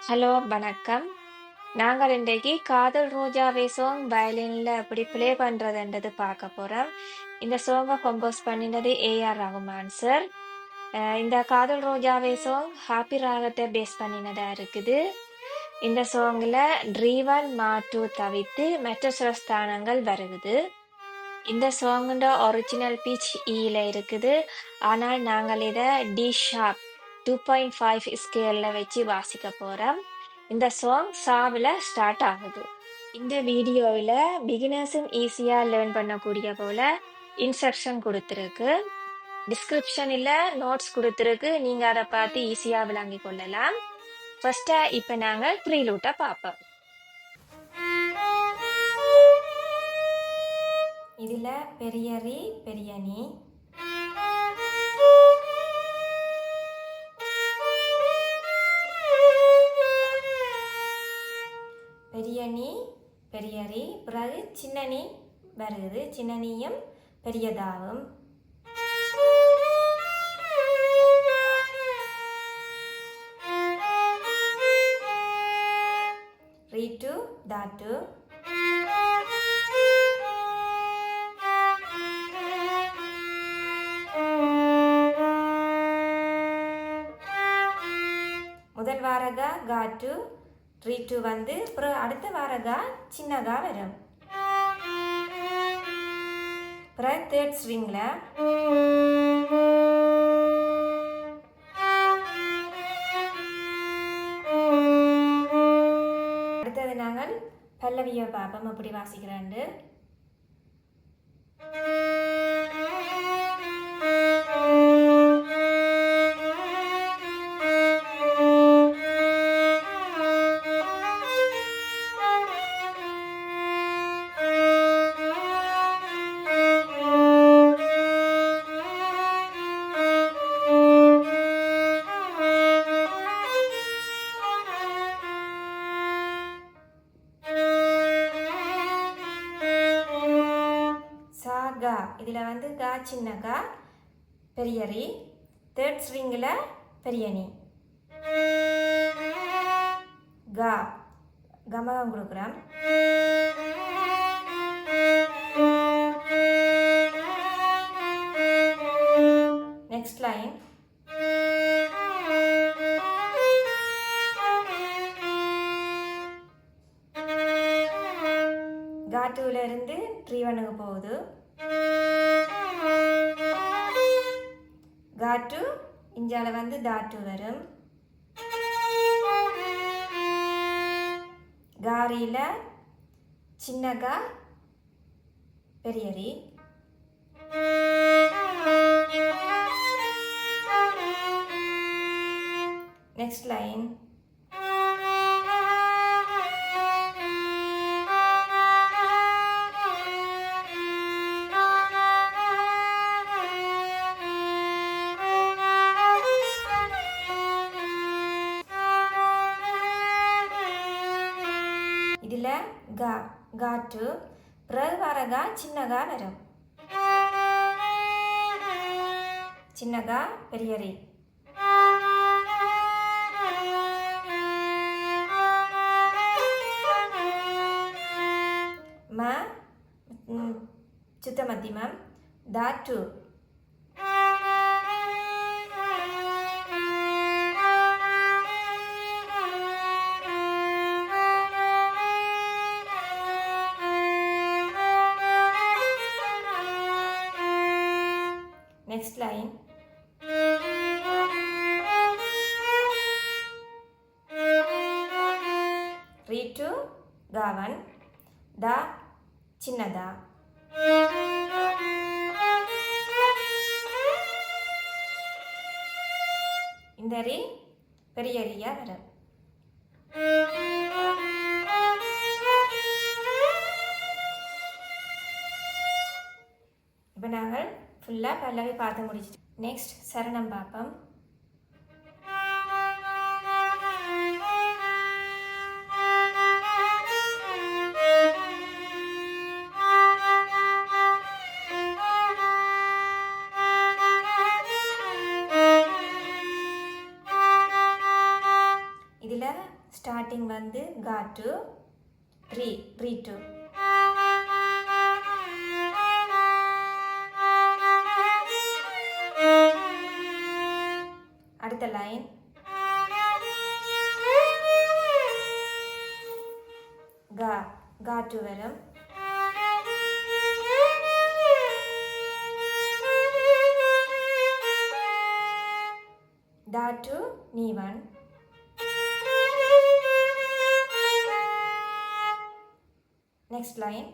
Hello, வணக்கம். நாங்கள் இன்றைக்கு காதல் ரோஜாவே சாங் வயலின்ல எப்படி ப்ளே பண்றதுன்றது பார்க்க போறோம். இந்த சாங்கை கம்போஸ் பண்ணினது ஏஆர் ரகுமான் சார். இந்த காதல் ரோஜாவே சாங் ஹாப்பி ராகத்தை பேஸ் பண்ணினதா இருக்குது. இந்த சாங்ல ட்ரீவன் மாட்டு தவிர்த்து மற்ற சில ஸ்தானங்கள் வருகுது. இந்த சாங்கோட ஒரிஜினல் பிச் ஈல இருக்குது. ஆனால் நாங்கள் இதை டி ஷார்ப் 2.5 ஸ்கேல்ல வச்சு வாசிக்க போறோம். இந்த சாங் சாவில் ஸ்டார்ட் ஆகுது. இந்த வீடியோவில் பிகினர்ஸும் ஈஸியாக லேர்ன் பண்ணக்கூடிய போல இன்ஸ்ட்ரக்ஷன் கொடுத்துருக்கு. டிஸ்கிரிப்ஷனில் நோட்ஸ் கொடுத்துருக்கு. நீங்கள் அதை பார்த்து ஈஸியாக விளங்கி கொள்ளலாம். ஃபர்ஸ்டா இப்போ நாங்கள் ப்ரீலூட்டை பார்ப்போம். இதில் பெரிய ரீ பெரிய நீ, பெரிய நீ பெரிய ரீ, பிறகு சின்ன நீ வருது. சின்ன நீயும் பெரியதாகும். ரீ டு தாட்டு, முதல் வாரகா கா டு ரீ டு வந்து அப்புறம் அடுத்த வாரகா சின்னகா வரும். அப்புறம் தேர்ட் ஸ்ட்ரிங்கில் அடுத்தது நாங்கள் பல்லவியை பார்ப்போம் எப்படி வாசிக்கிறாண்டு. கா இதில் வந்து கா சின்ன கா பெரிய ரீ, தேர்ட் ஸ்ட்ரிங்கில் பெரிய நீ, கா கமகம் கொடுக்குறோம். நெக்ஸ்ட் லைன் கா டூல இருந்து ட்ரீ ஒன்னுக்கு போகுது. காட்டு இஞ்சால வந்து தாட்டு வரும். காரியில சின்னகா பெரிய ரீ, நெக்ஸ்ட் லைன் இதில் கா காட்டு பிறகு வரகா சின்னகா வரும். சின்னகா பெரிய ரீ, ம சுத்த மத்தியமம் தாட்டு, next line ரீ டு காவன் தா சின்னதா, இந்த ரீ பெரிய ரீயா வரும். இப்போ நாங்கள் ஃபுல்லாக பல்லவி பார்த்து முடிச்சிட்டு நெக்ஸ்ட் சரணம் பார்ப்போம். இதில் ஸ்டார்டிங் வந்து காட்டு ரீ டூ. அடுத்த லைன் கா டூ வரும். Da to நீ ஒன். நெக்ஸ்ட் லைன்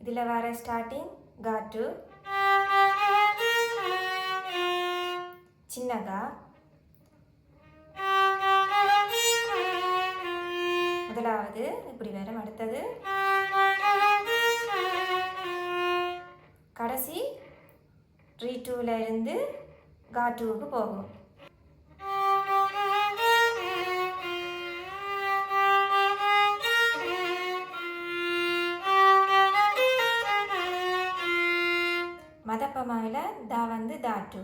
இதில் வர ஸ்டார்டிங் கா டு சின்னகா, முதலாவது இப்படி வரும். அடுத்தது கடைசி ரீ டூவில் இருந்து கா டூவுக்கு போகும். மதப்பமாவில் தா வந்து தா டூ.